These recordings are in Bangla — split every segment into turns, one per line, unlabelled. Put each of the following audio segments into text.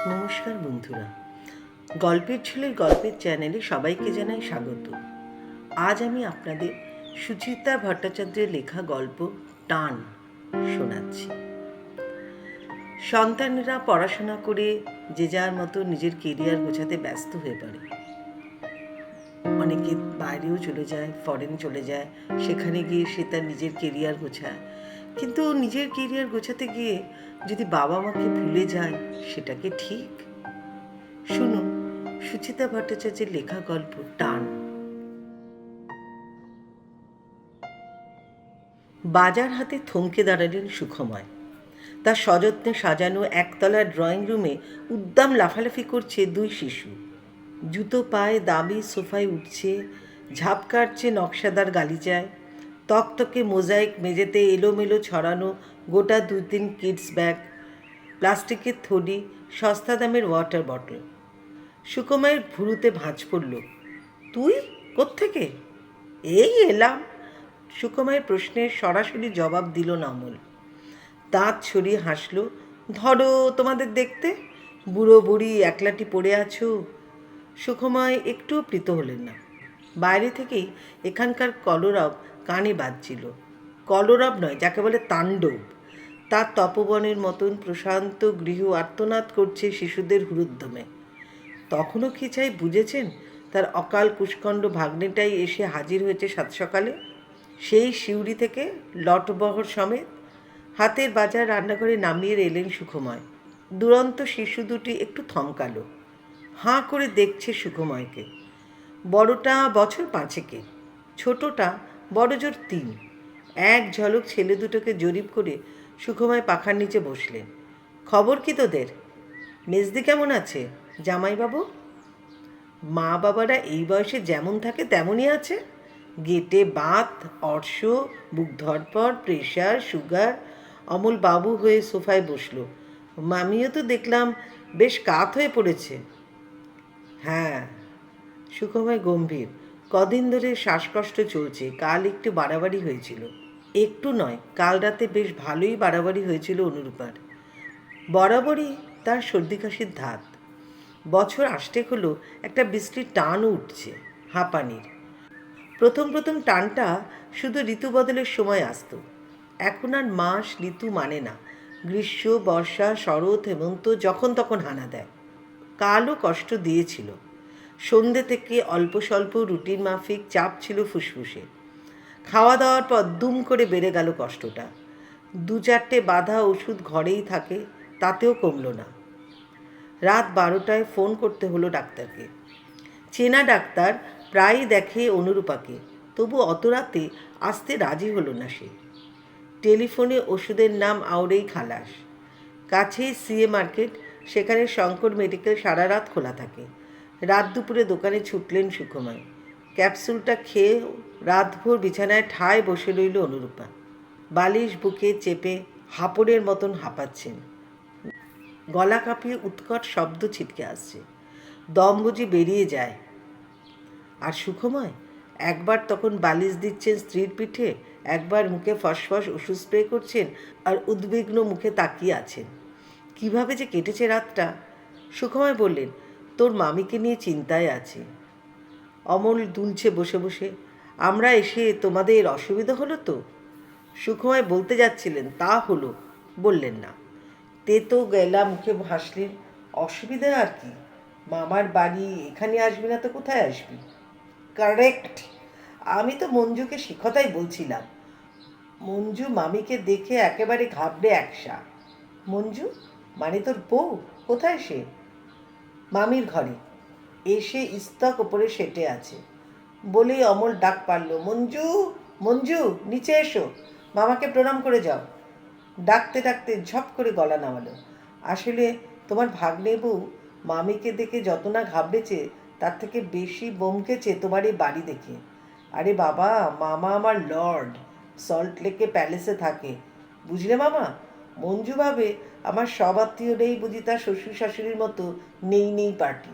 নমস্কার বন্ধুরা, গল্পের ঝোলের গল্পের চ্যানেলে সবাইকে জানাই স্বাগত। আজ আমি আপনাদের সুচিত্রা ভট্টাচার্যের লেখা গল্প টান শোনাচ্ছি। সন্তানেরা পড়াশোনা করে যে যার মতো নিজের কেরিয়ার গোছাতে ব্যস্ত হয়ে পড়ে। অনেকে বাইরেও চলে যায়, ফরেন চলে যায়, সেখানে গিয়ে সে তার নিজের কেরিয়ার গোছায়। কিন্তু নিজের কেরিয়ার গোছাতে গিয়ে যদি বাবা মাকে ভুলে যায়, সেটা কি ঠিক? শুনুন সুচিত্রা ভট্টাচার্যের লেখা গল্প টান। বাজার হাতে থমকে দাঁড়ালেন সুখময়। তার সযত্নে সাজানো একতলার ড্রয়িং রুমে উদ্দাম লাফালাফি করছে দুই শিশু। জুতো পায়ে দামি সোফায় উঠছে, ঝাঁপ কাটছে নকশাদার গালিচায়। তকতকে মোজাইক মেঝেতে এলোমেলো ছড়ানো গোটা 2-3 কিডস ব্যাগ, প্লাস্টিকের থলি, সস্তা দামের ওয়াটার বটল। সুকুমারের ভুরুতে ভাঁজ পড়ল। তুই কোত্থেকে? এই এলাম। সুকুমারের প্রশ্নের সরাসরি জবাব দিল না অমল। দাঁত ছড়িয়ে হাসল। ধরো তোমাদের দেখতে, বুড়ো বুড়ি একলাটি পড়ে আছো। সুকুমার একটুও প্রীত হলেন না। বাইরে থেকেই এখানকার কলরব কানে বাজছিল। কলরব নয়, যাকে বলে তাণ্ডব। তার তপবনের মতন প্রশান্ত গৃহ আর্তনাদ করছে শিশুদের হুরুদ্যমে। তখনও কি চাই বুঝেছেন? তার অকাল কুষ্কণ্ড ভাগ্নেটাই এসে হাজির হয়েছে সাত সকালে, সেই সিউড়ি থেকে লটবহর সমেত। হাতের বাজার রান্নাঘরে নামিয়ে এলেন সুখময়। দুরন্ত শিশু দুটি একটু থমকালো, হাঁ করে দেখছে সুখময়কে। বড়টা বছর 5 ছোটটা বড় জোর 3। এক ঝলক ছেলে দুটোকে জরিপ করে সুখময় পাখার নিচে বসলেন। খবর কি তোদের? মেজদি কেমন আছে? জামাইবাবু? মা বাবারা এই বয়সে যেমন থাকে তেমনই আছে। গেটে বাত, অর্শ, বুক ধরপড়, প্রেশার, সুগার। অমল বাবু হয়ে সোফায় বসলো। মামিও তো দেখলাম বেশ কাত হয়ে পড়েছে। হ্যাঁ। সুখময় গম্ভীর। কদিন ধরে শ্বাসকষ্ট চলছে, কাল একটু বাড়াবাড়ি হয়েছিল। একটু নয়, কাল রাতে বেশ ভালোই বাড়াবাড়ি হয়েছিল অনুরূপার। বরাবরই তার সর্দি কাশির ধাত। বছর 8 হলো একটা বিশ্রীর টানও উঠছে, হাঁপানির। প্রথম প্রথম টানটা শুধু ঋতু বদলের সময় আসত। এখন আর মাস ঋতু মানে না। গ্রীষ্ম, বর্ষা, শরৎ, হেমন্ত যখন তখন হানা দেয়। কালও কষ্ট দিয়েছিল। সন্ধ্যে থেকে অল্প স্বল্প রুটিন মাফিক চাপ ছিল ফুসফুসে। খাওয়া দাওয়ার পর দুম করে বেড়ে গেল কষ্টটা। 2-4টে বাঁধা ওষুধ ঘরেই থাকে, তাতেও কমল না। রাত 12টায় ফোন করতে হলো ডাক্তারকে। চেনা ডাক্তার, প্রায়ই দেখে অনুরূপাকে, তবু অত রাতে আসতে রাজি হলো না সে। টেলিফোনে ওষুধের নাম আউড়েই খালাস। কাছেই সিএ মার্কেট, সেখানে শঙ্কর মেডিকেল সারা রাত খোলা থাকে। রাত দুপুরে দোকানে ছুটলেন সুখময়। ক্যাপসুলটা খেয়ে রাতভর বিছানায় ঠায় বসে রইল অনুরূপা। বালিশ বুকে চেপে হাঁপড়ের মতন হাঁপাচ্ছেন। গলা কাঁপিয়ে উৎকট শব্দ ছিটকে আসছে। দম বুঝি বেরিয়ে যায়। আর সুখময় একবার তখন বালিশ দিচ্ছেন স্ত্রীর পিঠে, একবার মুখে ফসফস ওষুধ স্প্রে করছেন, আর উদ্বিগ্ন মুখে তাকিয়ে আছেন। কিভাবে যে কেটেছে রাতটা! সুখময় বললেন, তোর মামিকে নিয়ে চিন্তায় আছি। অমল দুলছে বসে বসে। আমরা এসে তোমাদের অসুবিধা হলো তো? সুখময় বলতে যাচ্ছিলেন, তা হলো, বললেন না। তেতো গেলা মুখে হাসলেন। অসুবিধা আর কি? মামার বাড়ি, এখানে আসবি না তো কোথায় আসবি? কারেক্ট। আমি তো মঞ্জুকে সে কথাই বলছিলাম। মঞ্জু মামিকে দেখে একেবারে ঘাবড়ে একসা। মঞ্জু মানে তোর বউ? কোথায় সে? মামির ঘরে। এসে ইস্তক ওপরে সেটে আছে। বলেই অমল ডাক পারল, মঞ্জু, মঞ্জু, নিচে এসো, মামাকে প্রণাম করে যাও। ডাকতে ডাকতে ঝপ করে গলা নামালো। আসলে তোমার ভাগ্নে বউ মামিকে দেখে যত না ঘাবড়েছে, তার থেকে বেশি বমকেছে তোমার এই বাড়ি দেখে। আরে বাবা, মামা আমার লর্ড, সল্ট লেকে প্যালেসে থাকে, বুঝলে মামা? মঞ্জু ভাবে আমার সব আত্মীয়রাই বুঝি তার শ্বশুর শাশুড়ির মতো নেই নেই পার্টি।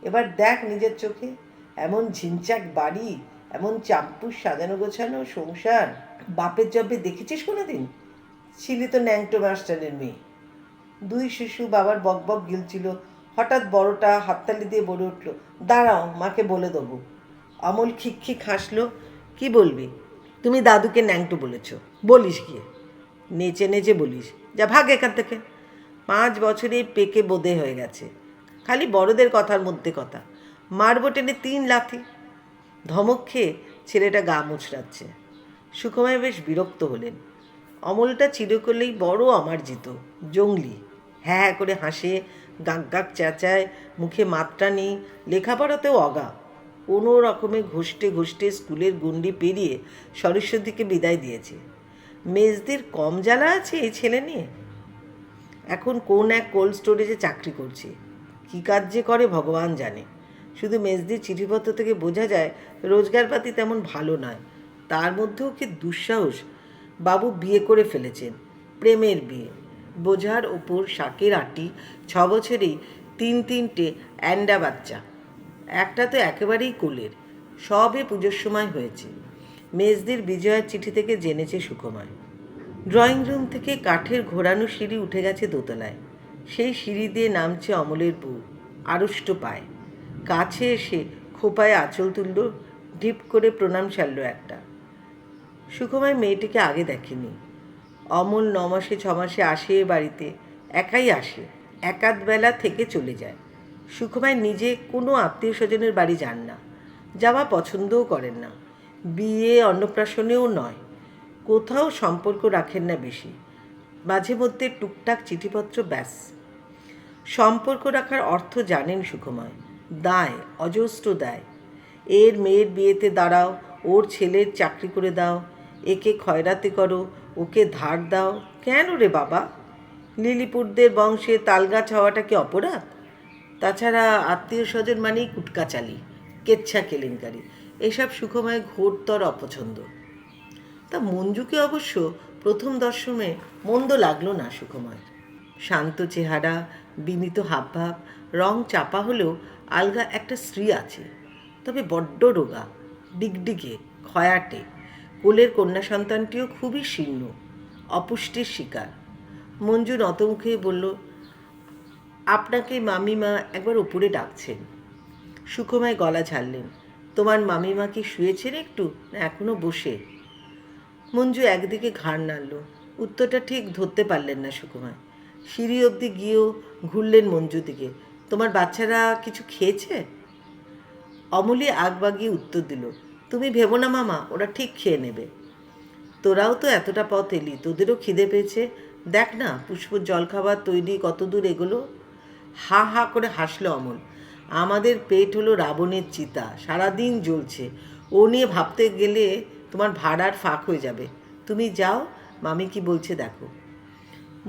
এবার দেখ নিজের চোখে, এমন ঝিনচাক বাড়ি, এমন চাম্পুর সাজানো গোছানো সংসার বাপের জবে দেখেছিস কোনোদিন? ছিলি তো ন্যাংটো মাস্টারের মেয়ে। দুই শিশু বাবার বকবক গিলছিল। হঠাৎ বড়টা হাততালি দিয়ে বলে উঠল, দাঁড়াও, মাকে বলে দেবো। অমল খিকখিক হাসলো। কি বলবি? তুমি দাদুকে ন্যাংটো বলেছ, বলিস গিয়ে। নেচে নেচে বলিস, যা ভাগ এখান থেকে। 5 বছরে পেকে বোদে হয়ে গেছে, খালি বড়দের কথার মধ্যে কথা। মারবো টেনে 3 লাথি। ধমক খেয়ে ছেলেটা গা মুচড়াচ্ছে। সুখময় বেশ বিরক্ত হলেন। অমলটা চিরকলেই বড় অমার্জিত, জংলি। হ্যাঁ হ্যাঁ করে হাসে, গাক গাক চেঁচায়, মুখে মাত্রা নেই, লেখাপড়াতেও অগা। কোনো রকমে ঘষ্টে ঘষ্টে স্কুলের গণ্ডি পেরিয়ে সরস্বতীকে বিদায় দিয়েছে। মেজদির কম জ্বালা আছে এই ছেলে নিয়ে। এখন কোন এক কোল্ড স্টোরেজে চাকরি করছে, কী কাজ যে করে ভগবান জানে। শুধু মেজদির চিঠিপত্র থেকে বোঝা যায় রোজগারপাতি তেমন ভালো নয়। তার মধ্যেও কি দুঃসাহস! বাবু বিয়ে করে ফেলেছেন, প্রেমের বিয়ে। বোঝার ওপর শাকের আটি, 6 বছরেই 3 অ্যান্ডা বাচ্চা। একটা তো একেবারেই কোলের। সবে পুজোর সময় হয়েছে। মেজদির বিজয়ার চিঠি থেকে জেনেছে সুকুমার। ড্রয়িং রুম থেকে কাঠের ঘোরানো সিঁড়ি উঠে গেছে দোতলায়। সেই সিঁড়ি দিয়ে নামছে অমলের বউ, আড়ষ্ট পায়। কাছে এসে খোপায় আঁচল তুলল, ঢিপ করে প্রণাম সারল একটা। সুকুমার মেয়েটিকে আগে দেখেনি। অমল 9 মাসে 6 মাসে আসে এ বাড়িতে, একাই আসে, একাধ বেলা থেকে চলে যায়। সুকুমার নিজে কোনো আত্মীয় স্বজনের বাড়ি যান না, যাওয়া পছন্দও করেন না। বিয়ে অন্নপ্রাশনেও নয়, কোথাও সম্পর্ক রাখেন না বেশি। মাঝে মধ্যে টুকটাক চিঠিপত্র, ব্যাস। সম্পর্ক রাখার অর্থ জানেন সুকুমার, দায়, অজস্র দায়। এর মেয়ের বিয়েতে দাঁড়াও, ওর ছেলের চাকরি করে দাও, একে খয়রাতি করো, ওকে ধার দাও। কেন রে বাবা? লিলিপুটদের বংশে তালগাছ হওয়াটা কি অপরাধ? তাছাড়া আত্মীয় স্বজন মানেই কুটকাচালি, কেচ্ছা কেলেঙ্কারি। এসব সুখময় ঘোরতর অপছন্দ। তা মঞ্জুকে অবশ্য প্রথম দর্শনে মন্দ লাগলো না সুকুমার। শান্ত চেহারা, বিনীত হাবভাব, রং চাপা হলেও আলগা একটা স্ত্রী আছে। তবে বড্ড রোগা, ডিগডিগে, খয়াটে। কোলের কন্যা সন্তানটিও খুবই শীর্ণ, অপুষ্টির শিকার। মঞ্জু নতমুখে বলল, আপনাকে মামিমা একবার উপরে ডাকছেন। সুখময় গলা ঝাড়লেন, তোমার মামিমা কি শুয়েছেন একটু, না এখনো বসে? মঞ্জু একদিকে ঘাড় নাড়ল। উত্তরটা ঠিক ধরতে পারলেন না সুকুমার। সিঁড়ি অবধি গিয়েও ঘুরলেন মঞ্জু দিকে। তোমার বাচ্চারা কিছু খেয়েছে? অমলি আগ বাগিয়ে উত্তর দিল, তুমি ভেবো না মামা, ওরা ঠিক খেয়ে নেবে। তোরাও তো এতটা পথ এলি, তোদেরও খিদে পেয়েছে। দেখ না পুষ্পর জলখাবার তৈরি কত দূর এগুলো। হা হা করে হাসলো অমল। আমাদের পেট হলো রাবণের চিতা, সারাদিন জ্বলছে। ও নিয়ে ভাবতে গেলে তোমার ভাড়ার ফাঁক হয়ে যাবে। তুমি যাও, মামি কি বলছে দেখো।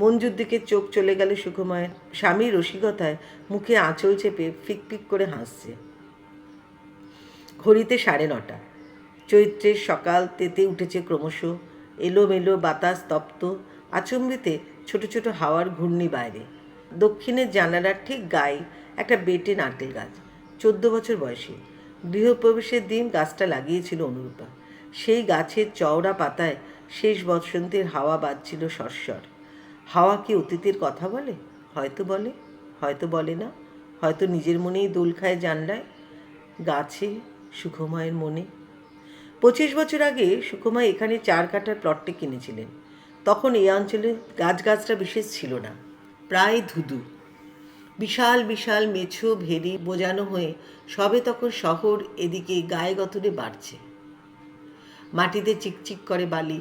মঞ্জুর দিকে চোখ চলে গেল সুকুমারের। স্বামীর রসিকতায় মুখে আঁচল চেপে ফিকফিক করে হাসছে। ঘড়িতে 9:30। চৈত্রের সকাল তেতে উঠেছে ক্রমশ। এলোমেলো বাতাস তপ্ত, আচম্বিতে ছোট ছোট হাওয়ার ঘূর্ণি বাইরে। দক্ষিণের জানালার ঠিক গায়ে একটা বেটে নারকেল গাছ, 14 বছর বয়সী। গৃহপ্রবেশের দিন গাছটা লাগিয়েছিল অনুরূপা। সেই গাছের চওড়া পাতায় শেষ বসন্তের হাওয়া বাজছিল সরসর। হাওয়া কি অতীতের কথা বলে? হয়তো বলে, হয়তো বলে না, হয়তো নিজের মনেই দোল খায় জানলায়। গাছে, সুখময়ের মনে। 25 বছর আগে সুখময় এখানে 4 কাঠার প্লটটি কিনেছিলেন। তখন এই অঞ্চলে গাছগাছরা বিশেষ ছিল না, প্রায় ধুধু। বিশাল বিশাল মেছো ভেরি বোজানো হয়ে সবে তখন শহর এদিকে গায়ে গতরে বাড়ছে। মাটিতে চিকচিক করে বালি,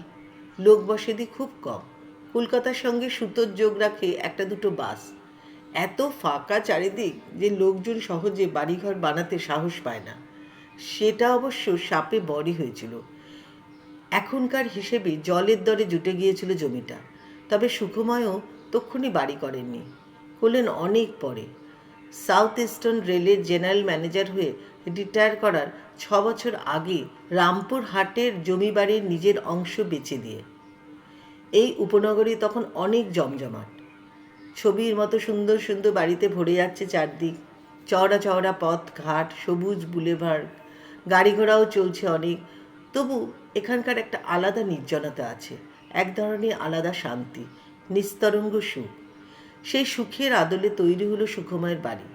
লোক বসেদি খুব কম। কলকাতার সঙ্গে সুতোর যোগ রাখে একটা দুটো বাস। এত ফাঁকা চারিদিক যে লোকজন সহজে বাড়িঘর বানাতে সাহস পায় না। সেটা অবশ্য সাপে বড়ই হয়েছিল। এখনকার হিসেবে জলের দরে জুটে গিয়েছিল জমিটা। তবে সুখময়ও তক্ষুনি বাড়ি করেননি, হলেন অনেক পরে। সাউথ ইস্টার্ন রেলের জেনারেল ম্যানেজার হয়ে রিটায়ার করার 6 বছর আগে রামপুর হাটের জমি বাড়ির নিজের অংশ বেচে দিয়ে। এই উপনগরী তখন অনেক জমজমাট। ছবির মতো সুন্দর সুন্দর বাড়িতে ভরে যাচ্ছে চারদিক। চওড়া চওড়া পথ ঘাট, সবুজ বুলেভার্ড, গাড়ি ঘোড়াও চলছে অনেক। তবু এখানকার একটা আলাদা নির্জনতা আছে, এক ধরনের আলাদা শান্তি, নিস্তরঙ্গ সুখ। সেই সুখের আদলে তৈরি হলো সুখময়ের বাড়ি।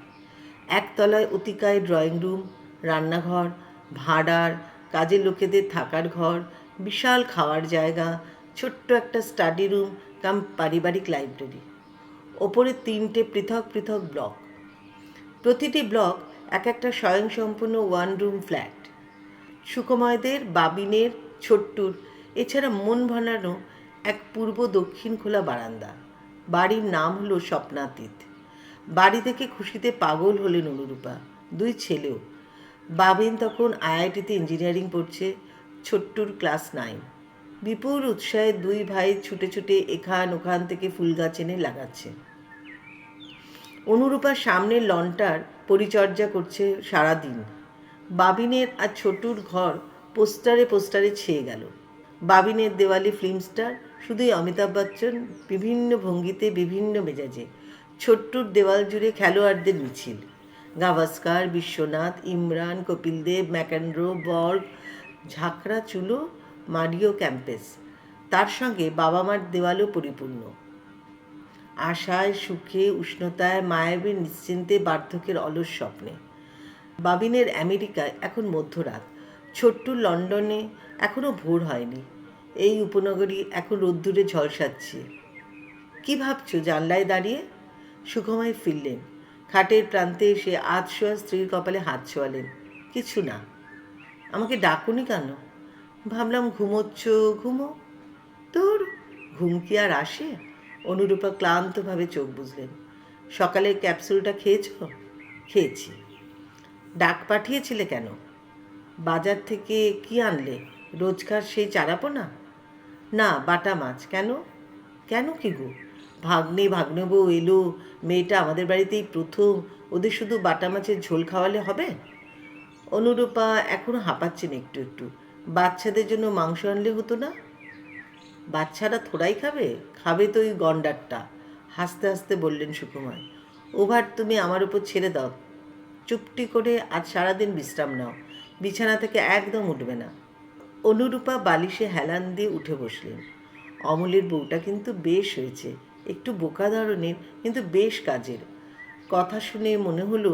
একতলায় অতিকায় ড্রয়িং রুম, রান্নাঘর, ভাঁড়ার, কাজের লোকেদের থাকার ঘর, বিশাল খাওয়ার জায়গা, ছোট্ট একটা স্টাডি রুম কাম পারিবারিক লাইব্রেরি। ওপরে 3টে পৃথক পৃথক ব্লক। প্রতিটি ব্লক এক একটা স্বয়ংসম্পূর্ণ ওয়ান রুম ফ্ল্যাট। সুখময়দের, বাবিনের, ছোট্টুর, এছাড়া মন ভানানো এক পূর্ব দক্ষিণ খোলা বারান্দা। বাড়ির নাম হলো স্বপ্নাতীত। বাড়ি থেকে খুশিতে পাগল হলেন অনুরূপা, 2 ছেলেও। বাবিন তখন আইআইটিতে ইঞ্জিনিয়ারিং পড়ছে, ছোট্টুর ক্লাস 9। বিপুল উৎসাহে 2 ভাই ছুটে ছুটে এখান ওখান থেকে ফুল গাছ এনে লাগাচ্ছে। অনুরূপার সামনের লনটার পরিচর্যা করছে সারাদিন। বাবিনের আর ছোটুর ঘর পোস্টারে পোস্টারে ছেয়ে গেল। বাবিনের দেওয়ালে ফিল্ম স্টার, শুধুই অমিতাভ বচ্চন, বিভিন্ন ভঙ্গিতে, বিভিন্ন মেজাজে। ছোট্টুর দেওয়াল জুড়ে খেলোয়াড়দের মিছিল, গাভাস্কার, বিশ্বনাথ, ইমরান, কপিল দেব, ম্যাকেনরো, বর্গ, ঝাঁকড়া চুলো, মারিও ক্যাম্পেস। তার সঙ্গে বাবা মার দেওয়ালও পরিপূর্ণ, আশায়, সুখে, উষ্ণতায়, মায়াবী নিশ্চিন্তে, বার্ধক্যের অলস স্বপ্নে। বাবিনের আমেরিকায় এখন মধ্যরাত, ছোট্টুর লন্ডনে এখনও ভোর হয়নি। এই উপনগরী এখন রোদ্দুরে ঝলসাচ্ছে। কী ভাবছো জানলায় দাঁড়িয়ে? সুখময় ফিরলেন। খাটের প্রান্তে এসে আধশোয়া স্ত্রীর কপালে হাত ছোঁয়ালেন। কিছু না। আমাকে ডাকুনি কেন? ভাবলাম ঘুমোচ্ছ, ঘুমো। তোর ঘুম কি আর আসে? অনুরূপা ক্লান্তভাবে চোখ বুজলেন। সকালের ক্যাপসুলটা খেয়েছ? খেয়েছি। ডাক পাঠিয়েছিলে কেন? বাজার থেকে কি আনলে? রোজকার সেই চারাপোনা? না, বাটা মাছ। কেন? কেন কি গো? ভাগ্নে বউ এলো, মেয়েটা আমাদের বাড়িতেই প্রথম, ওদের শুধু বাটা মাছের ঝোল খাওয়ালে হবে? অনুরূপা এখনও হাঁপাচ্ছেন একটু একটু। বাচ্চাদের জন্য মাংস আনলে হতো না? বাচ্চারা থোড়াই খাবে, খাবে তো ওই গন্ডারটা। হাসতে হাসতে বললেন সুকুমার। ওভার তুমি আমার উপর ছেড়ে দাও। চুপটি করে আজ সারাদিন বিশ্রাম নাও, বিছানা থেকে একদম উঠবে না। অনুরূপা বালিশে হেলান দিয়ে উঠে বসলেন। অমলের বউটা কিন্তু বেশ হয়েছে, একটু বোকা ধরনের, কিন্তু বেশ কাজের। কথা শুনে মনে হলো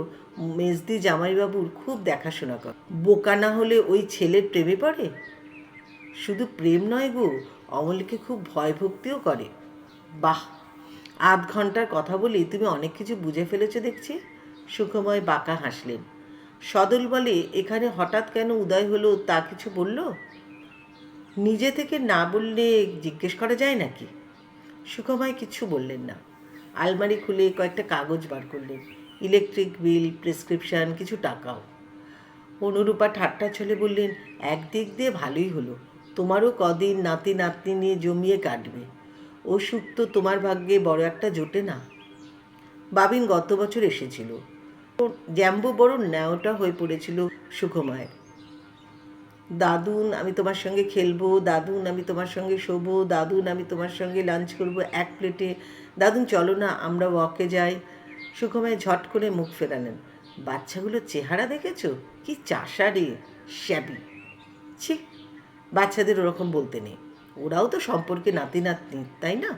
মেজদি জামাইবাবুর খুব দেখাশোনা করে। বোকা না হলে ওই ছেলের প্রেমে পড়ে? শুধু প্রেম নয় গো, অমলকে খুব ভয় ভক্তিও করে। বাহ, আধ ঘন্টার কথা বলি তুমি অনেক কিছু বুঝে ফেলেছো দেখছি। সুখময় বাঁকা হাসলেন। সদল বলে, এখানে হঠাৎ কেন উদয় হলো তা কিছু বলল? নিজে থেকে না বললে জিজ্ঞেস করা যায় নাকি? সুখময় কিছু বললেন না। আলমারি খুলে কয়েকটা কাগজ বার করলেন, ইলেকট্রিক বিল, প্রেসক্রিপশন, কিছু টাকাও। অনুরূপা ঠাট্টা ছলে বললেন, একদিক দিয়ে ভালোই হলো, তোমারও কদিন নাতি নাতনি নিয়ে জমিয়ে কাটবে। ও সুখ তো তোমার ভাগ্যে বড় একটা জোটে না। বাবিন গত বছর এসেছিল। জ্যাম্বো বড় ন্যাওটা হয়ে পড়েছিল সুখময়ের। দাদুন আমি তোমার সঙ্গে খেলবো, দাদুন আমি তোমার সঙ্গে শোবো, দাদুন আমি তোমার সঙ্গে লাঞ্চ করবো এক প্লেটে, দাদুন চলো না আমরা ওয়াকে যাই। সুখময় ঝট করে মুখ ফেরালেন। বাচ্চাগুলোর চেহারা দেখেছো? কি চাষা রে, শ্যাবি। ছি, বাচ্চাদের ওরকম বলতে নেই, ওরাও তো সম্পর্কে নাতি নাতনি, তাই না?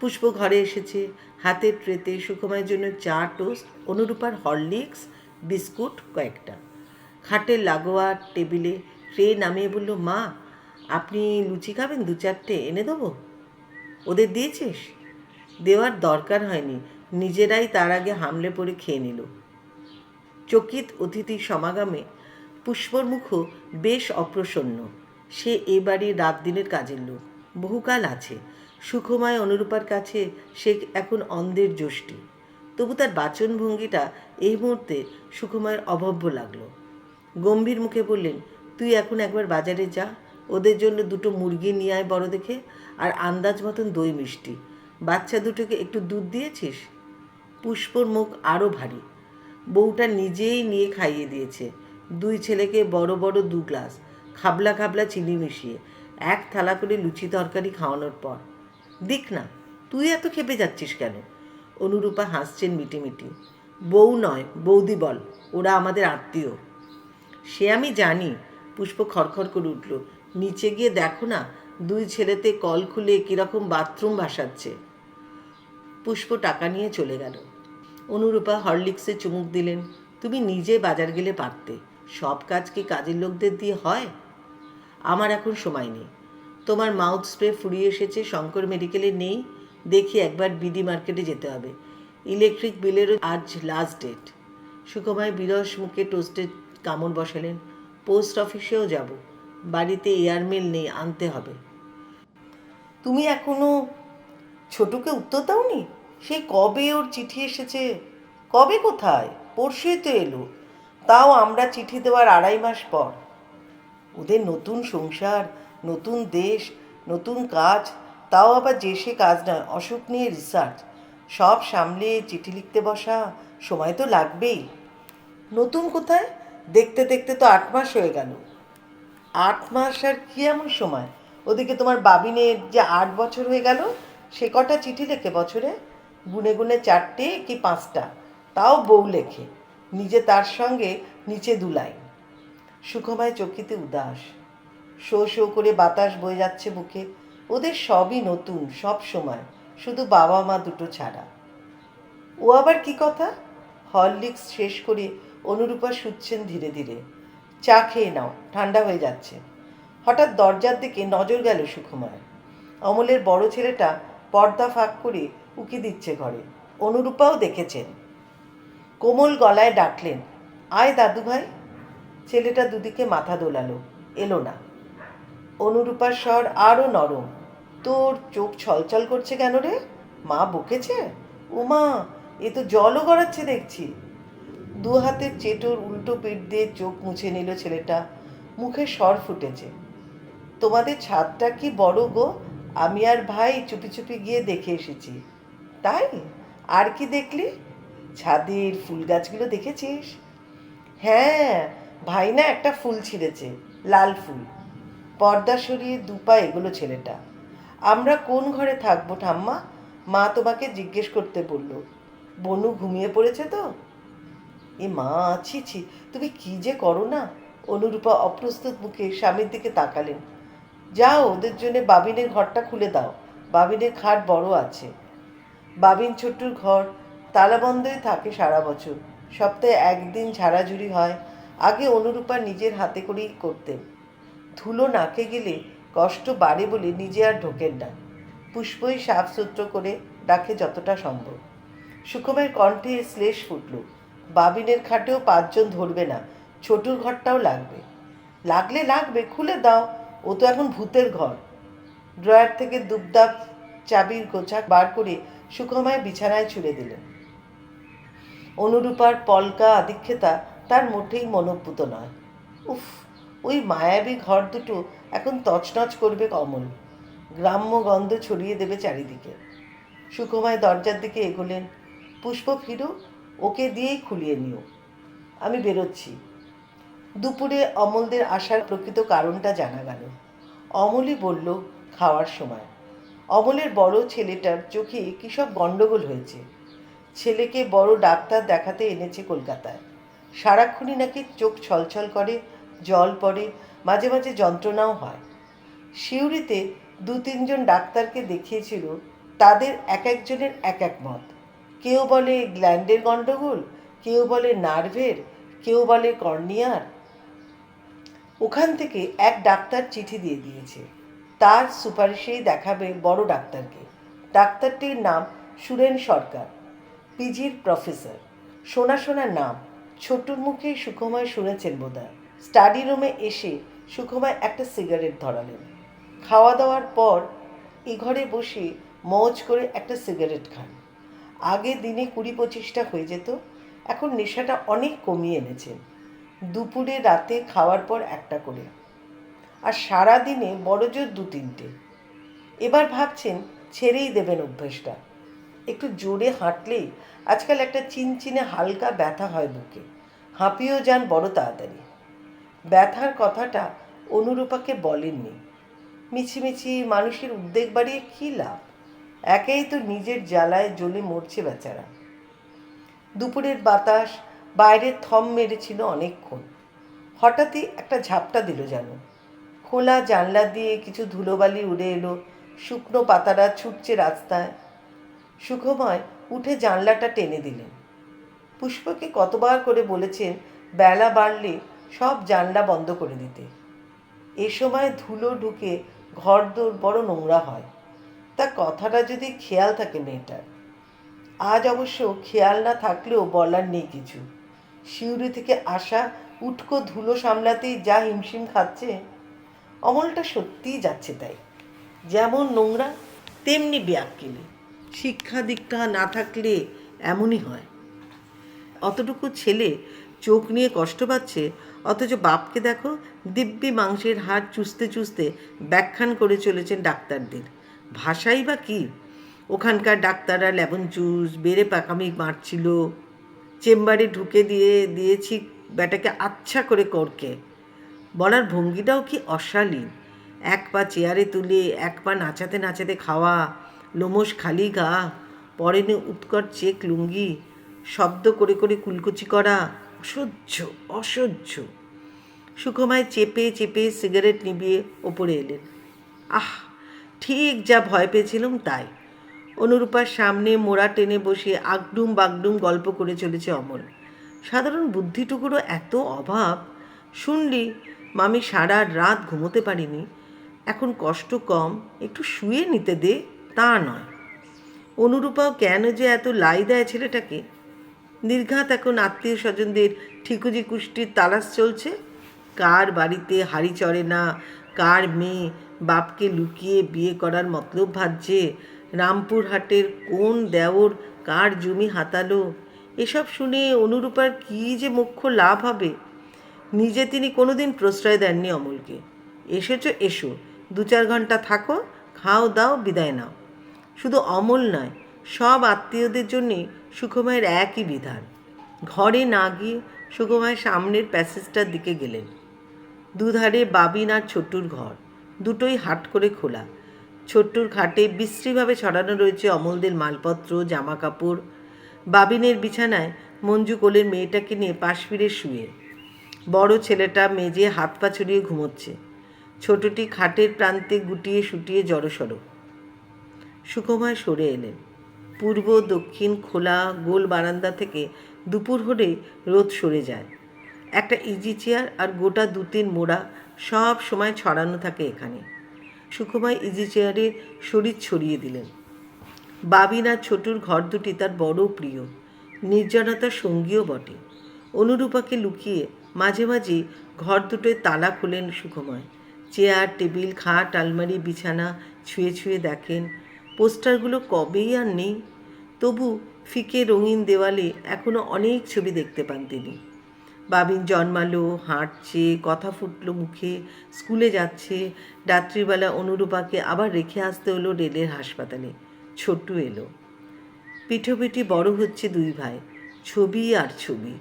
পুষ্প ঘরে এসেছে, হাতের ট্রেতে সুখময়ের জন্য চা, টোস্ট, অনুরূপার হরলিক্স, বিস্কুট কয়েকটা। খাটের লাগোয়া টেবিলে ট্রে নামিয়ে বলল, মা আপনি লুচি খাবেন? 2-4টে এনে দেবো? ওদের দিয়েছিস? দেওয়ার দরকার হয়নি, নিজেরাই তার আগে হামলে পড়ে খেয়ে নিল। চকিত অতিথির সমাগমে পুষ্পর মুখও বেশ অপ্রসন্ন। সে এ বাড়ির রাত দিনের কাজের লোক, বহুকাল আছে। সুখময় অনুরূপার কাছে সে এখন অন্ধের যষ্টি। তবু তার বাচনভঙ্গিটা এই মুহূর্তে সুখময়ের অভব্য লাগলো। গম্ভীর মুখে বললেন, তুই এখন একবার বাজারে যা, ওদের জন্য 2টো মুরগি নিয়ে আয় বড় দেখে, আর আন্দাজ মতন দই মিষ্টি। বাচ্চা দুটোকে একটু দুধ দিয়েছিস? পুষ্পর মুখ আরও ভারী। বউটা নিজেই নিয়ে খাইয়ে দিয়েছে। 2 ছেলেকে বড় বড় 2 গ্লাস, খাবলা খাবলা চিনি মিশিয়ে, 1 থালা করে লুচি তরকারি খাওয়ানোর পর। দিক না, তুই এত খেপে যাচ্ছিস কেন? অনুরূপা হাসছেন মিটিমিটি। বউ নয়, বৌদি বল, ওরা আমাদের আত্মীয়। সে আমি জানি। পুষ্প খড়খড় করে উঠল। নিচে গিয়ে দেখো না, 2 ছেলেতে কল খুলে কীরকম বাথরুম ভাসাচ্ছে। পুষ্প টাকা নিয়ে চলে গেল। অনুরূপা হরলিক্সে চুমুক দিলেন। তুমি নিজে বাজার গেলে পারতে, সব কাজ কি কাজের লোকদের দিয়ে হয়? আমার এখন সময় নেই। তোমার মাউথ স্প্রে ফুরিয়ে এসেছে, শঙ্কর মেডিকেলে নেই, দেখি একবার বিডি মার্কেটে যেতে হবে। ইলেকট্রিক বিলেরও আজ লাস্ট ডেট। সুখময় বিরস মুখে টোস্টে কামড় বসালেন। পোস্ট অফিসেও যাব, বাড়িতে এয়ারমেল নেই, আনতে হবে। তুমি এখনো ছোটুকে উত্তর দাওনি? সেই কবে ওর চিঠি এসেছে? কবে কোথায়? পরশুই তো এলো, তাও আমরা চিঠি দেওয়ার 2.5 মাস পর। ওদের নতুন সংসার, নতুন দেশ, নতুন কাজ, তাও আবার যে সে কাজ নয়, অসুখ নিয়ে রিসার্চ, সব সামলে চিঠি লিখতে বসা, সময় তো লাগবেই। নতুন কোথায়? দেখতে দেখতে তো 8 মাস হয়ে গেল। 8 মাস আর কি এমন সময়? ওদিকে তোমার বাবিনের যে 8 বছর হয়ে গেল, সে কটা চিঠি লেখে বছরে? গুনে গুনে 4টে কি 5টা, তাও বউ লেখে, নিজে তার সঙ্গে নিচে 2 লাইন। সুখময় চকিতে উদাস। শো শো করে বাতাস বয়ে যাচ্ছে বুকে। ওদের সবই নতুন, সব সময়, শুধু বাবা মা দুটো ছাড়া। ও আবার কি কথা? হরলিক্স শেষ করে অনুরূপা শুচ্ছেন ধীরে ধীরে। চা খেয়ে নাও, ঠান্ডা হয়ে যাচ্ছে। হঠাৎ দরজার দিকে নজর গেল সুখময়ের। অমলের বড় ছেলেটা পর্দা ফাঁক করে উকি দিচ্ছে ঘরে। অনুরূপাও দেখেছেন। কোমল গলায় ডাকলেন, আয় দাদু ভাই। ছেলেটা দুদিকে মাথা দোলালো, এলো না। অনুরূপার স্বর আরও নরম, তোর চোখ ছলছল করছে কেন রে? মা বকেছে? উমা, এ তো জলও গড়াচ্ছে দেখছি। 2 হাতের চেটোর উল্টো পিঠ দিয়ে চোখ মুছে নিল ছেলেটা। মুখে স্বর ফুটেছে, তোমাদের ছাদটা কি বড় গো? আমি আর ভাই চুপি চুপি গিয়ে দেখে এসেছি। তাই? আর কি দেখলি? ছাদের ফুল গাছগুলো দেখেছিস? হ্যাঁ, ভাই না একটা ফুল ছিঁড়েছে, লাল ফুল। পর্দা সরিয়ে 2 পা এগোলো ছেলেটা। আমরা কোন ঘরে থাকবো ঠাম্মা? মা তোমাকে জিজ্ঞেস করতে বলল। বনু ঘুমিয়ে পড়েছে তো? এ মা, ছি ছি, তুমি কি যে করো না। অনুরূপা অপ্রস্তুত মুখে স্বামীর দিকে তাকালেন। যাও, ওদের জন্য বাবিনের ঘরটা খুলে দাও, বাবিনের খাট বড় আছে। বাবিন ছোট্টুর ঘর তালাবন্ধই থাকে সারা বছর, সপ্তাহে 1 দিন ঝাড়াঝুড়ি হয়। আগে অনুরূপা নিজের হাতে করেই করতেন। ধুলো নাকে গেলে কষ্ট বাড়ে বলে নিজে আর ঢোকেন না। পুষ্পই সাফসুতরো করে রাখে যতটা সম্ভব। সুখমের কণ্ঠে শ্লেষ ফুটল। বাবিনের খাটেও 5 জন ধরবে না, ছোটুর ঘরটাও লাগবে। লাগলে লাগবে, খুলে দাও, ও তো এখন ভূতের ঘর। ড্রয়ার থেকে দুবদাব চাবির গোছা বার করে সুখময় বিছানায় ছুড়ে দিলেন। অনুরূপার পলকা আদিক্ষেতা তার মোটেই মনোপুত নয়। উফ, ওই মায়াবী ঘর দুটো এখন তছনছ করবে কমল, গ্রাম্য গন্ধ ছড়িয়ে দেবে চারিদিকে। সুখময় দরজার দিকে এগোলেন। পুষ্প ফিরু, ওকে দিয়েই খুলিয়ে নিও, আমি বেরোচ্ছি। দুপুরে অমলদের আসার প্রকৃত কারণটা জানা গেল। অমলই বলল খাওয়ার সময়। অমলের বড় ছেলেটার চোখে কী সব গণ্ডগোল হয়েছে। ছেলেকে বড় ডাক্তার দেখাতে এনেছে কলকাতায়। সারাক্ষণই নাকি চোখ ছলছল করে, জল পড়ে, মাঝে মাঝে যন্ত্রণাও হয়। সিউড়িতে 2-3 জন ডাক্তারকে দেখিয়েছিল, তাদের এক একজনের এক এক মত। কেউ বলে গ্ল্যান্ডের গণ্ডগোল, কেউ বলে নার্ভের, কেউ বলে কর্নিয়ার। ওখান থেকে এক ডাক্তার চিঠি দিয়ে দিয়েছে, তার সুপারিশেই দেখাবে বড় ডাক্তারকে। ডাক্তারটির নাম সুরেন সরকার, পিজির প্রফেসর। শোনা শোনা নাম, ছোটুর মুখে সুখময় শুনেছেন বোধহয়। স্টাডি রুমে এসে সুখময় একটা সিগারেট ধরালেন। খাওয়া দাওয়ার পর এ ঘরে বসে মৌজ করে একটা সিগারেট খান। আগে দিনে 20-25টা হয়ে যেত, এখন নেশাটা অনেক কমিয়ে এনেছেন। দুপুরে রাতে খাওয়ার পর একটা করে, আর সারা দিনে বড়জোর 2-3টে। এবার ভাবছেন ছেড়েই দেবেন অভ্যেসটা। একটু জোরে হাঁটলেই আজকাল একটা চিনচিনে হালকা ব্যথা হয় বুকে, হাঁপিয়েও যান বড় তাড়াতাড়ি। ব্যথার কথাটা অনুরূপাকে বলেননি। মিছিমিছি মানুষের উদ্বেগ বাড়িয়ে কী লাভ? একেই তো নিজের জ্বালায় জ্বলে মরছে বেচারা। দুপুরের বাতাস বাইরে থম মেরেছিল অনেকক্ষণ। হঠাৎই একটা ঝাপটা দিল যেন। খোলা জানলা দিয়ে কিছু ধুলোবালি উড়ে এলো, শুকনো পাতারা ছুটছে রাস্তায়। সুখময় উঠে জানলাটা টেনে দিলেন। পুষ্পকে কতবার করে বলেছেন বেলা বাড়লে সব জানলা বন্ধ করে দিতে। এ সময় ধুলো ঢুকে ঘরদোর বড় নোংরা হয়। তা কথাটা যদি খেয়াল থাকে মেয়েটার। আজ অবশ্য খেয়াল না থাকলেও বলার নেই কিছু। শিউরি থেকে আসা উটকো ধুলো সামলাতেই যা হিমশিম খাচ্ছে, অমলটা সত্যিই যাচ্ছে তাই। যেমন নোংরা তেমনি ব্যাককেলি। শিক্ষা দীক্ষা না থাকলে এমনই হয়। অতটুকু ছেলে চোখ নিয়ে কষ্ট পাচ্ছে, অথচ বাপকে দেখো দিব্যি মাংসের হাড় চুষতে চুষতে ব্যাখ্যান করে চলেছেন ডাক্তারদের। ভাষাই বা কী! ওখানকার ডাক্তাররা লেবন চুষ বেড়ে পাকামি মারছিল। চেম্বারে ঢুকে দিয়েছি ব্যাটাকে আচ্ছা করে করকে। বলার ভঙ্গিটাও কি অশালীন। এক পা চেয়ারে তুলে এক পা নাচাতে নাচাতে খাওয়া, লোমশ খালি গা, পরেনে উৎকট চেক লুঙ্গি, শব্দ করে করে কুলকুচি করা, অসহ্য অসহ্য। সুখময় চেপে চেপে সিগারেট নিভিয়ে ওপরে এলেন। আহ, ঠিক যা ভয় পেয়েছিলাম তাই। অনুরূপার সামনে মোড়া টেনে বসে আগডুম বাগডুম গল্প করে চলেছে অমল। সাধারণ বুদ্ধিটুকুরও এত অভাব। শুনলি মামি সারা রাত ঘুমোতে পারিনি, এখন কষ্ট কম, একটু শুয়ে নিতে দে, তা নয়। অনুরূপাও কেন যে এত লাই দেয় ছেলেটাকে। নির্ঘাত এখন আত্মীয় স্বজনদের ঠিকুজি কুষ্টির তালাশ চলছে। কার বাড়িতে হাড়ি চড়ে না, কার মেয়ে বাপকে লুকিয়ে বিয়ে করার মতলব ভাবছে, রামপুরহাটের কোন দেওর কার জমি হাতালো। এসব শুনে অনুরূপার কী যে মুখ্য লাভ হবে। নিজে তিনি কোনোদিন প্রশ্রয় দেননি অমলকে। এসেছো এসো, 2-4 ঘন্টা থাকো, খাও দাও, বিদায় নাও। শুধু অমল নয়, সব আত্মীয়দের জন্যে সুখময়ের একই বিধান। ঘরে না গিয়ে সুখময় সামনের প্যাসেজটার দিকে গেলেন। দুধারে বাবিন আর ছোট্টুর ঘর, দুটোই হাট করে খোলা। ছোট্টুর খাটে বিশ্রীভাবে ছড়ানো রয়েছে অমলদের মালপত্র, জামা কাপড়। বাবিনের বিছানায় মঞ্জু কোলের মেয়েটাকে নিয়ে পাশ ফিরে শুয়ে। বড় ছেলেটা মেজে হাত পা ছড়িয়ে ঘুমোচ্ছে। ছোটটি খাটের প্রান্তে গুটিয়ে শুটিয়ে জড়সড়। সুখময় সরে এলেন। পূর্ব দক্ষিণ খোলা গোল বারান্দা থেকে দুপুর হলেই রোদ সরে যায়। একটা ইজি চেয়ার আর গোটা 2-3 মোড়া সব সময় ছড়ানো থাকে এখানে। সুখময় ইজি চেয়ারে শরীর ছড়িয়ে দিলেন। বাবিন আর ছোটুর ঘর দুটি তার বড় প্রিয়, নির্জনতার সঙ্গীও বটে। অনুরূপাকে লুকিয়ে মাঝে মাঝে ঘর দুটোয় তালা খোলেন সুখময়। চেয়ার টেবিল খাট আলমারি বিছানা ছুঁয়ে ছুঁয়ে দেখেন। পোস্টারগুলো কবেই আর নেই, তবু ফিকে রঙিন দেওয়ালে এখনও অনেক ছবি দেখতে পান তিনি। বাবিন জন্মালো, হাঁটছে, কথা ফুটলো মুখে, স্কুলে যাচ্ছে। রাত্রিবেলা অনুরূপাকে আবার রেখে আসতে হলো রেলের হাসপাতালে। ছোট্টু এলো। পিঠোপিঠি বড় হচ্ছে 2 ভাই, ছবি আর ছবি।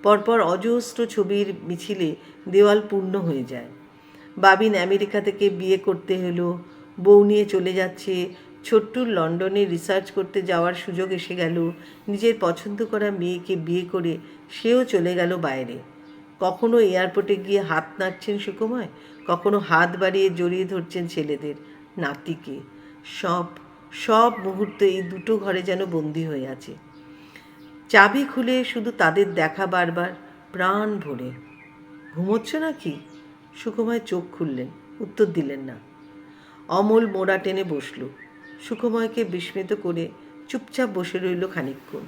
পরপর অজস্র ছবির মিছিলে দেওয়াল পূর্ণ হয়ে যায়। বাবিন আমেরিকা থেকে বিয়ে করতে হলো, বউ নিয়ে চলে যাচ্ছে। ছোট্টুর লন্ডনে রিসার্চ করতে যাওয়ার সুযোগ এসে গেল। নিজের পছন্দ করা মেয়েকে বিয়ে করে সেও চলে গেল বাইরে। কখনো এয়ারপোর্টে গিয়ে হাত নাড়ছেন সুখময়, কখনো হাত বাড়িয়ে জড়িয়ে ধরছেন ছেলেদের, নাতিকে। সব সব মুহূর্তে এই দুটো ঘরে যেন বন্দি হয়ে আছে। চাবি খুলে শুধু তাদের দেখা বারবার, প্রাণ ভরে। ঘুমোচ্ছ নাকি? সুখময় চোখ খুললেন, উত্তর দিলেন না। অমল মোড়া টেনে বসল। সুখময়কে বিস্মিত করে চুপচাপ বসে রইল খানিকক্ষণ,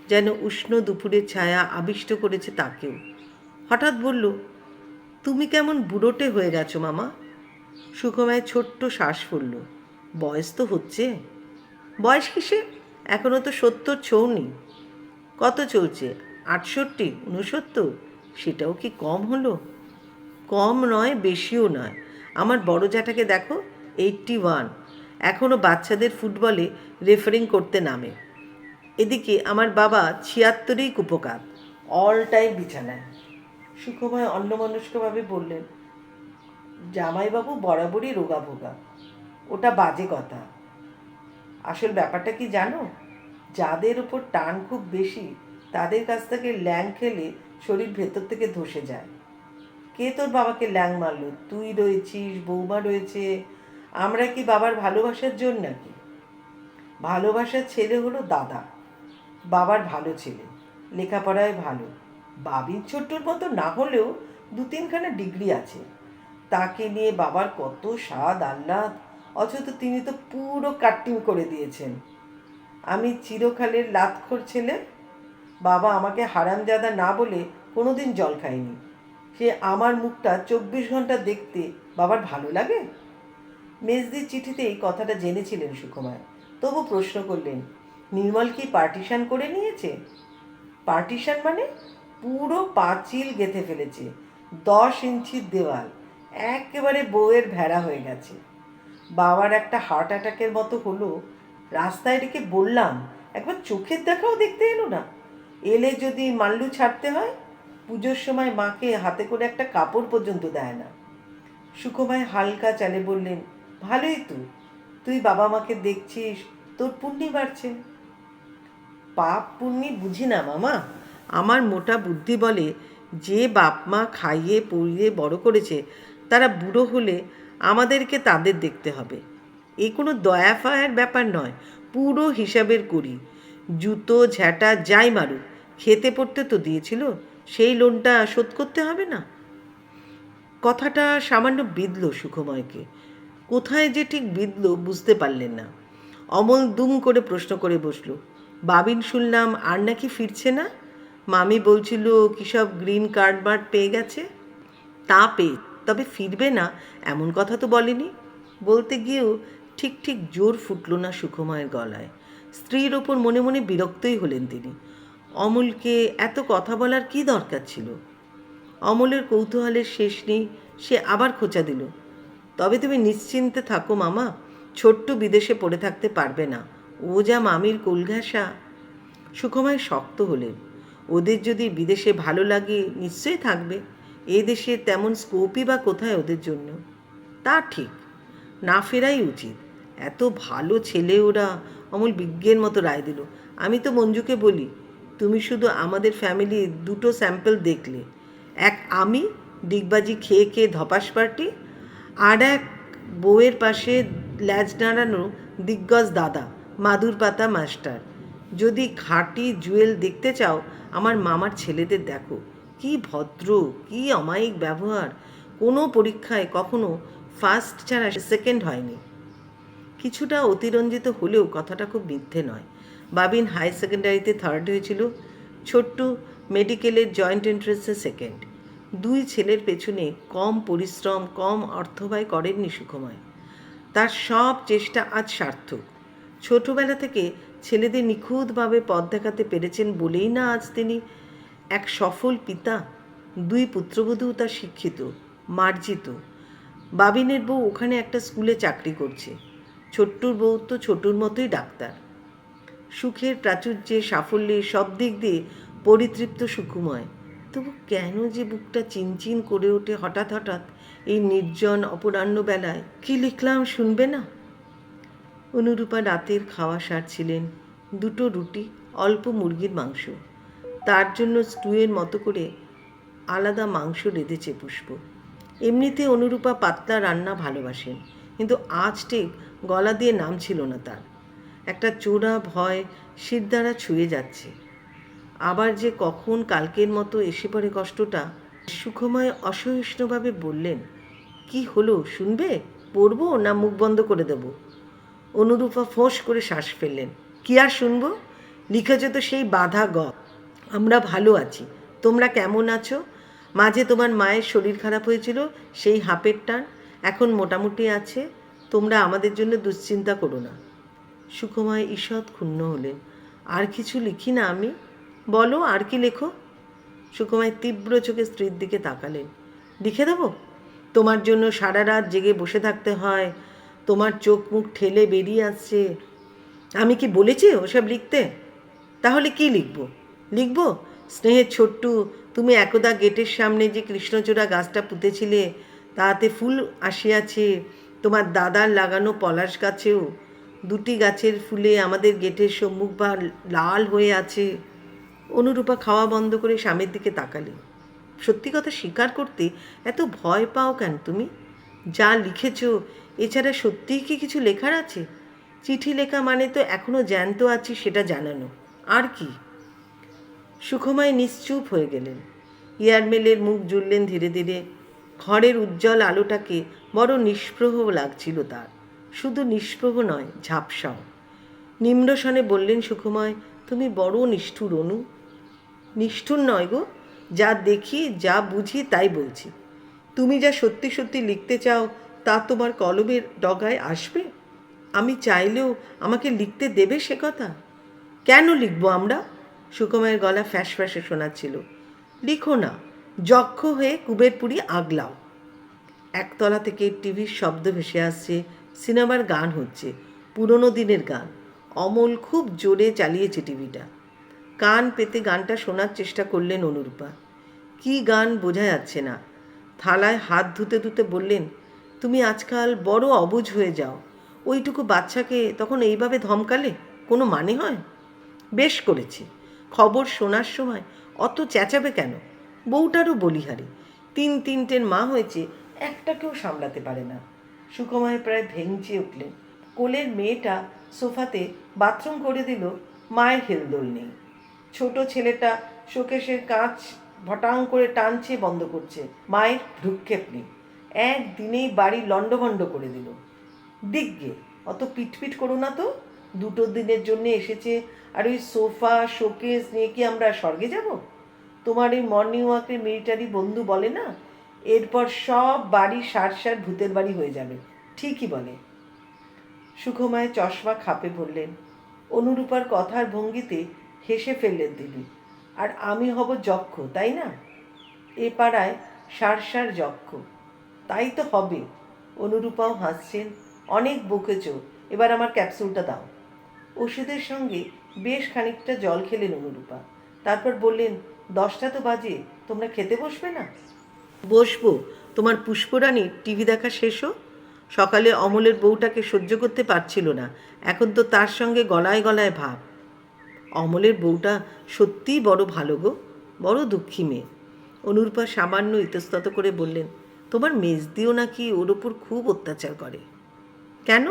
যেন উষ্ণ দুপুরের ছায়া আবিষ্ট করেছে তাকেও। হঠাৎ বলল, তুমি কেমন বুড়োটে হয়ে গেছো মামা। সুখময় ছোট্ট শ্বাস ফেলল। বয়স তো হচ্ছে। বয়স কিসে, এখনও তো 70 ছোঁওনি। কত চলছে? 68, 69? সেটাও কি কম হলো? কম নয়, বেশিও নয়। আমার বড় জ্যাঠাকে দেখো, 81, এখনও বাচ্চাদের ফুটবলে রেফারিং করতে নামে। এদিকে আমার বাবা 76ই কুপোকাত, অল টাইম বিছানায়। সুখময় অন্যমনস্কভাবে বললেন, জামাইবাবু বরাবরই রোগা ভোগা। ওটা বাজে কথা। আসল ব্যাপারটা কি জানো? যাদের উপর টান খুব বেশি তাদের কাছ থেকে ল্যাং খেলে শরীর ভেতর থেকে ধসে যায়। কে তোর বাবাকে ল্যাং মারল? তুই রয়েছিস, বৌমা রয়েছে। আমরা কি বাবার ভালোবাসার জন্য নাকি? ভালোবাসার ছেলে হলো দাদা, বাবার ভালো ছেলে, লেখাপড়ায় ভালো। বাবির ছোট্টর মতো না হলেও 2-3খানা ডিগ্রি আছে। তাকে নিয়ে বাবার কত স্বাদ আহ্লাদ, অথচ তিনি তো পুরো কাট্টিং করে দিয়েছেন। আমি চিরকালের লাতখোর ছেলে। বাবা আমাকে হারামজাদা না বলে কোনোদিন জল খায়নি। সে আমার মুখটা 24 ঘন্টা দেখতে বাবার ভালো লাগে? মেজদির চিঠিতে এই কথাটা জেনেছিলেন সুকুমার, তবু প্রশ্ন করলেন, নির্মল কি পার্টিশন করে নিয়েছে? পার্টিশন মানে? পুরো পাঁচিল গেঁথে ফেলেছে, 10 ইঞ্চির দেওয়াল, একেবারে বউয়ের ভেড়া হয়ে গেছে। বাবার একটা হার্ট অ্যাটাকের মতো হলো, রাস্তায় রেখে বললাম একবার চোখের দেখাও দেখতে এলো না। এলে যদি মাল্লু ছাড়তে হয়। পুজোর সময় মাকে হাতে করে একটা কাপড় পর্যন্ত দেয় না। সুখময় হালকা চালে বললেন, ভালোই তো, তুই বাবা মাকে দেখছিস, তোর পুণ্যি বাড়ছে। পাপ পুণ্যি বুঝি না মামা। আমার মোটা বুদ্ধি বলে, যে বাপ মা খাইয়ে পরিয়ে বড় করেছে তারা বুড়ো হলে আমাদেরকে তাদের দেখতে হবে। এ কোনো দয়া ফায়ার ব্যাপার নয়, পুরো হিসাবের করি। জুতো ঝ্যাঁটা যাই মারুক, খেতে পড়তে তো দিয়েছিল, সেই লোনটা শোধ করতে হবে না? কথাটা সামান্য বিঁধল সুখময়কে। কোথায় যে ঠিক বিঁধল বুঝতে পারলেন না। অমল দুম করে প্রশ্ন করে বসল, বাবিন শুনলাম আর নাকি ফিরছে না? মামি বলছিল কী সব গ্রিন কার্ড বার্ড পেয়ে গেছে। তা পেয়ে তবে ফিরবে না এমন কথা তো বলেনি। বলতে গিয়েও ঠিক ঠিক জোর ফুটল না সুখময়ের গলায়। স্ত্রীর ওপর মনে মনে বিরক্তই হলেন তিনি। অমলকে এত কথা বলার কী দরকার ছিল? অমলের কৌতূহলের শেষ নেই, সে আবার খোঁচা দিল, তবে তুমি নিশ্চিন্তে থাকো মামা, ছোট্ট বিদেশে পড়ে থাকতে পারবে না, ও যা মামির কোলঘাসা। সুখময় শক্ত হলেন, ওদের যদি বিদেশে ভালো লাগে নিশ্চয়ই থাকবে, এ দেশে তেমন স্কোপই বা কোথায় ওদের জন্য। তা ঠিক, না ফেরাই উচিত। এত ভালো ছেলে ওরা। অমল বিজ্ঞের মতো রায় দিল। আমি তো মঞ্জুকে বলি, তুমি শুধু আমাদের ফ্যামিলির 2টো স্যাম্পল দেখলে, এক আমি ডিগবাজি খেয়ে খেয়ে ধপাস পার্টি, আর এক বউয়ের পাশে ল্যাজ নাড়ানো দিগ্গজ দাদা মাদুর পাতা মাস্টার। যদি খাঁটি জুয়েল দেখতে চাও আমার মামার ছেলেদের দেখো, কি ভদ্র, কি অমায়িক ব্যবহার, কোনো পরীক্ষায় কখনো ফার্স্ট ছাড়া সেকেন্ড হয়নি। কিছুটা অতিরঞ্জিত হলেও কথাটা খুব মিথ্যে নয়। বাবিন হাই সেকেন্ডারিতে 3rd হয়েছিল, ছোট্টু মেডিকেলের জয়েন্ট এন্ট্রান্সে 2nd। 2 ছেলের পেছনে কম পরিশ্রম কম অর্থব্যয় করেননি সুখময়। তার সব চেষ্টা আজ সার্থক। ছোটবেলা থেকে ছেলেদের নিখুঁতভাবে পথ দেখাতে পেরেছেন বলেই না আজ তিনি এক সফল পিতা। 2 পুত্রবধূ তার শিক্ষিত, মার্জিত। বাবিনের বউ ওখানে একটা স্কুলে চাকরি করছে, ছোট্টুর বউ তো ছোটুর মতোই ডাক্তার। সুখের প্রাচুর্যে সাফল্যে সব দিক দিয়ে পরিতৃপ্ত সুখময়। তবু কেন যে বুকটা চিনচিন করে ওঠে হঠাৎ হঠাৎ এই নির্জন অপরাহ্ন বেলায়? কি লিখলাম শুনবে না? অনুরূপা রাতের খাওয়া সারছিলেন, 2টো রুটি, অল্প মুরগির মাংস। তার জন্য স্টুয়ের মতো করে আলাদা মাংস রেঁধেছে পুষ্প। এমনিতে অনুরূপা পাতলা রান্না ভালোবাসেন, কিন্তু আজ ঠিক গলা দিয়ে নামছিল না তার। একটা চোরা ভয় শিরদাঁড়া ছুঁয়ে যাচ্ছে। আবার যে কখন কালকের মতো এসে পড়ে কষ্টটা। সুখময় অসহিষ্ণুভাবে বললেন, কি হলো শুনবে? পড়বো না মুখ বন্ধ করে দেব? অনুরূপা ফোঁস করে শ্বাস ফেললেন, কি আর শুনবো? লিখেছ তো সেই বাঁধা গ, আমরা ভালো আছি, তোমরা কেমন আছো? মাঝে তোমার মায়ের শরীর খারাপ হয়েছিল, সেই হাঁপের টান এখন মোটামুটি আছে, তোমরা আমাদের জন্য দুশ্চিন্তা করো না। সুখময় ঈষৎ ক্ষুণ্ণ হলেন, আর কিছু লিখি না আমি? বলো আর কি লেখো? সুখময় তীব্র চোখে স্ত্রীর দিকে তাকালেন, লিখে দেবো? তোমার জন্য সারা রাত জেগে বসে থাকতে হয়, তোমার চোখ মুখ ঠেলে বেরিয়ে আসছে। আমি কি বলেছি ওসব লিখতে? তাহলে কি লিখবো? লিখবো স্নেহের ছোট্টু, তুমি একদা গেটের সামনে যে কৃষ্ণচূড়া গাছটা পুঁতেছিলে তাতে ফুল আসিয়াছে, তোমার দাদার লাগানো পলাশ গাছেও 2টি গাছের ফুলে আমাদের গেটের সম্মুখভাগ লাল হয়ে আছে। অনুরূপা খাওয়া বন্ধ করে স্বামীর দিকে তাকালে। সত্যি কথা স্বীকার করতে এত ভয় পাও কেন তুমি? যা লিখেছ এছাড়া সত্যিই কি কিছু লেখার আছে? চিঠি লেখা মানে তো এখনও জ্যান্ত আছি সেটা জানানো, আর কি? সুখময় নিশ্চুপ হয়ে গেলেন। ইয়ারমেলের মুখ জুড়লেন ধীরে ধীরে। ঘরের উজ্জ্বল আলোটাকে বড় নিষ্প্রভ লাগছিল তার। শুধু নিষ্প্রভ নয়, ঝাপসাও। নিম্নস্বনে বললেন সুখময়, তুমি বড় নিষ্ঠুর অনু। নিষ্ঠুর নয় গো, যা দেখি যা বুঝি তাই বলছি। তুমি যা সত্যি সত্যি লিখতে চাও তা তোমার কলমের ডগায় আসবে? আমি চাইলেও আমাকে লিখতে দেবে সে কথা? কেন লিখবো আমরা? সুখময়ের গলা ফ্যাঁস ফ্যাঁসে শোনাচ্ছিল। লিখো না, যক্ষ হয়ে কুবেরপুরি আগলাও। একতলা থেকে টিভির শব্দ ভেসে আসছে, সিনেমার গান হচ্ছে, পুরনো দিনের গান। অমল খুব জোরে চালিয়েছে টিভিটা। কান পেতে গানটা শোনার চেষ্টা করলেন অনুরূপা। কী গান বোঝা যাচ্ছে না। থালায় হাত ধুতে ধুতে বললেন, তুমি আজকাল বড় অবুঝ হয়ে যাও। ওইটুকু বাচ্চাকে তখন এইভাবে ধমকালে কোনো মানে হয়? বেশ করেছি। খবর শোনার সময় অত চেঁচাবে কেন? বউটারও বলিহারি, তিনটের মা হয়েছে, একটাকেও সামলাতে পারে না। সুখময় প্রায় ভেঙচে উঠলেন। কোলের মেয়েটা সোফাতে বাথরুম করে দিল, মায়ের হেলদোল নেই। ছোট ছেলেটা শোকেশের কাঁচ ভটাং করে টানছে, বন্ধ করছে, মায়ের ভ্রুক্ষেপ নেই। একদিনেই বাড়ি লণ্ডভণ্ড করে দিল। দিগ্গে, অত পিটপিট করো না তো। 2 দিনের জন্য এসেছে, আর ওই সোফা শোকেস নিয়ে কি আমরা স্বর্গে যাব? তোমার এই মর্নিং ওয়াকের মিলিটারি বন্ধু বলে না, এরপর সব বাড়ি সার ভূতের বাড়ি হয়ে যাবে। ঠিকই বলে। সুখময় চশমা খাপে পড়লেন। অনুরূপার কথার ভঙ্গিতে হেসে ফেললেন তিনি। আর আমি হব যক্ষ, তাই না? এ পাড়ায় সার যক্ষ। তাই তো হবে। অনুরূপাও হাসছেন। অনেক বকেছ, এবার আমার ক্যাপসুলটা দাও। ওষুধের সঙ্গে বেশ খানিকটা জল খেলেন অনুরূপা। তারপর বললেন, 10টা তো বাজে, তোমরা খেতে বসবে না? বসবো, তোমার পুষ্পরানীর টিভি দেখা শেষ হোক। সকালে অমলের বউটাকে সহ্য করতে পারছিল না, এখন তো তার সঙ্গে গলায় গলায় ভাব। অমলের বউটা সত্যিই বড় ভালো গো, বড় দুঃখী মেয়ে। অনুরূপা সামান্য ইতস্তত করে বললেন, তোমার মেজদিও নাকি ওর ওপর খুব অত্যাচার করে। কেন?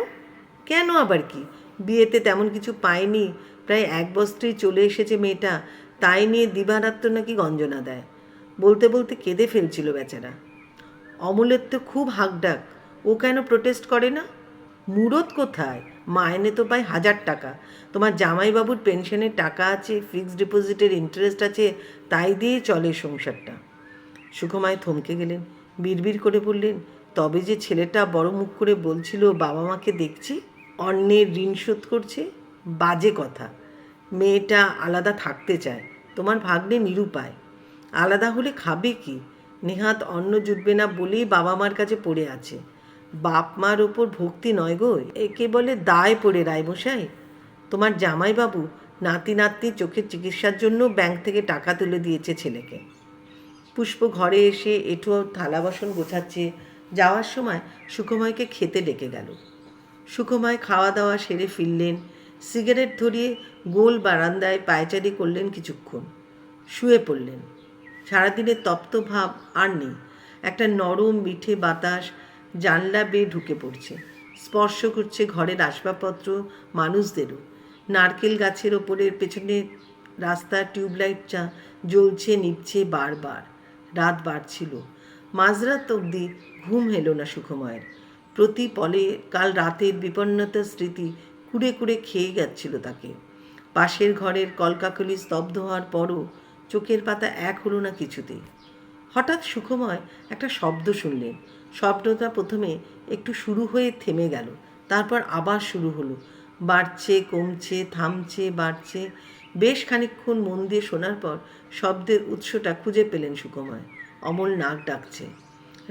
কেন আবার কি? বিয়েতে তেমন কিছু পায়নি, প্রায় 1 বছরেই চলে এসেছে মেয়েটা, তাই নিয়ে দিবারাত্র নাকি গঞ্জনা দেয়। বলতে বলতে কেঁদে ফেলছিল বেচারা। অমলের তো খুব হাঁকডাক, ও কেন প্রোটেস্ট করে না? মুরত কোথায়? মাইনে তো পায় 1000 টাকা। তোমার জামাইবাবুর পেনশনের টাকা আছে, ফিক্সড ডিপোজিটের ইন্টারেস্ট আছে, তাই দিয়েই চলে সংসারটা। সুখময় থমকে গেলেন, বিড়বিড় করে বললেন, তবে যে ছেলেটা বড় মুখ করে বলছিল বাবা মাকে দেখছি, অন্যের ঋণ শোধ করছে, বাজে কথা। মেয়েটা আলাদা থাকতে চায়, তোমার ভাগ্নে নিরুপায়। আলাদা হলে খাবে কি? নেহাত অন্ন জুটবে না বলেই বাবা মার কাছে পড়ে আছে। বাপ মার ওপর ভক্তি নয় গো, একে বলে দায় পড়ে রায়মশাই। তোমার জামাইবাবু নাতি নাতনির চোখের চিকিৎসার জন্য ব্যাংক থেকে টাকা তুলে দিয়েছে ছেলেকে। পুষ্প ঘরে এসে এঁঠো থালা বাসন গোছাচ্ছে। যাওয়ার সময় সুখময়কে খেতে ডেকে গেল। সুখময় খাওয়া দাওয়া সেরে ফিরলেন। সিগারেট ধরিয়ে গোল বারান্দায় পায়চারি করলেন কিছুক্ষণ, শুয়ে পড়লেন। সারাদিনের তপ্ত ভাব আর নেই। একটা নরম মিঠে বাতাস জানলা বেয়ে ঢুকে পড়ছে, স্পর্শ করছে ঘরের আসবাবপত্র, মানুষদেরও। নারকেল গাছের ওপরের পেছনে রাস্তার টিউবলাইটটা জ্বলছে নিভছে বারবার। রাত বাড়ছিল। মাঝরাত অবধি ঘুম এলো না সুখময়ের। প্রতি পলে কাল রাতের বিপন্নতার স্মৃতি কুড়ে কুড়ে খেয়ে যাচ্ছিল তাকে। পাশের ঘরের কলকাকলি স্তব্ধ হওয়ার পরও চোখের পাতা এক হলো না কিছুতেই। হঠাৎ সুখময় একটা শব্দ শুনলেন। শব্দটা প্রথমে একটু শুরু হয়ে থেমে গেল, তারপর আবার শুরু হলো। বাড়ছে, কমছে, থামছে, বাড়ছে। বেশ খানিকক্ষণ মন দিয়ে শোনার পর শব্দের উৎসটা খুঁজে পেলেন সুখময়। অমল নাক ডাকছে।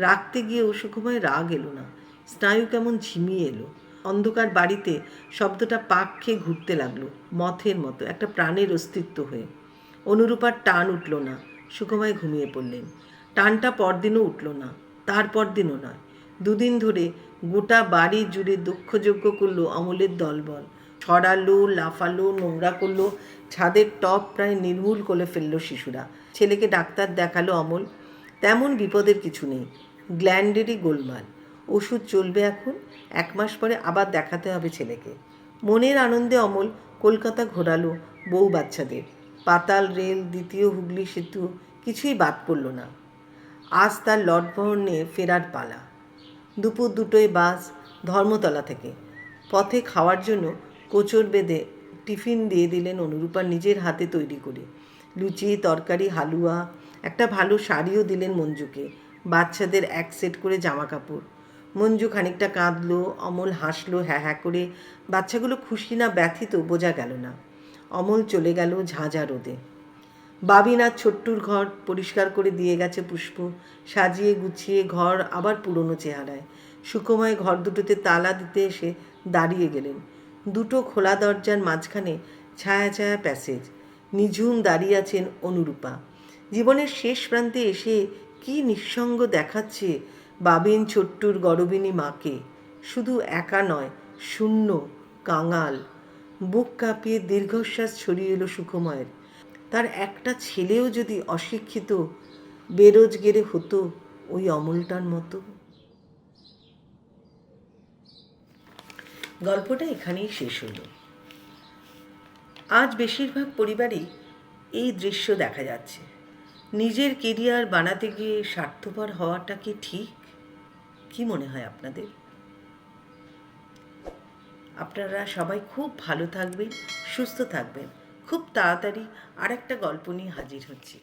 রাখতে গিয়েও সুখময় রাগ এলো না, স্নায়ু কেমন ঝিমিয়ে এলো। অন্ধকার বাড়িতে শব্দটা পাক খেয়ে ঘুরতে লাগলো, মথের মতো, একটা প্রাণের অস্তিত্ব হয়ে। অনুরূপার টান উঠল না, সুখময় ঘুমিয়ে পড়লেন। টানটা পরদিনও উঠল না, তারপর দিনও নয়। 2 দিন ধরে গোটা বাড়ি জুড়ে দক্ষযজ্ঞ করলো অমলের দলবল। ছড়ালো, লাফালো, নোংরা করলো, ছাদের টপ প্রায় নির্মূল করে ফেললো শিশুরা। ছেলেকে ডাক্তার দেখালো অমল। তেমন বিপদের কিছু নেই, গ্ল্যান্ডেরই গোলমাল। ওষুধ চলবে এখন, 1 মাস পরে আবার দেখাতে হবে ছেলেকে। মনের আনন্দে অমল কলকাতা ঘোরালো বউ বাচ্চাদের। পাতাল রেল, দ্বিতীয় হুগলি সেতু কিছুই বাদ পড়ল না। আজ তার লটবহর নিয়ে ফেরার পালা। দুপুর 2টোয় বাস ধর্মতলা থেকে। পথে খাওয়ার জন্য কোচর বেঁধে টিফিন দিয়ে দিলেন অনুরূপা নিজের হাতে তৈরি করে। লুচি, তরকারি, হালুয়া, একটা ভালো শাড়িও দিলেন মঞ্জুকে, বাচ্চাদের এক সেট করে জামা কাপড়। মঞ্জু খানিকটা কাঁদলো, অমল হাসলো হ্যাঁ হ্যাঁ করে। বাচ্চাগুলো খুশি না ব্যথিত বোঝা গেল না। অমল চলে গেল ঝাঁঝা রোদে। বাবিন আর ছোট্টুর ঘর পরিষ্কার করে দিয়ে গেছে পুষ্প, সাজিয়ে গুছিয়ে ঘর আবার পুরনো চেহারায়। সুকুমায় ঘর দুটোতে তালা দিতে এসে দাঁড়িয়ে গেলেন। দুটো খোলা দরজার মাঝখানে ছায়া ছায়া প্যাসেজ। নিঝুম দাঁড়িয়ে আছেন অনুরূপা। জীবনের শেষ প্রান্তে এসে কি নিঃসঙ্গ দেখাচ্ছে বাবিন ছোট্টুর গরবিনী মাকে। শুধু একা নয়, শূন্য, কাঙাল। বুক কাঁপিয়ে দীর্ঘশ্বাস ছড়িয়ে এলো সুকুমায়ের। তার একটা ছেলেও যদি অশিক্ষিত বেরোজগেরে হতো ওই অমলটার মতো। গল্পটা এখানেই শেষ হলো। আজ বেশিরভাগ পরিবারেই এই দৃশ্য দেখা যাচ্ছে। নিজের কেরিয়ার বানাতে গিয়ে স্বার্থপর হওয়াটা কি ঠিক? কি মনে হয় আপনাদের? আপনারা সবাই খুব ভালো থাকবেন, সুস্থ থাকবেন। খুব তাড়াতাড়ি আর একটা গল্প নিয়ে হাজির হচ্ছি।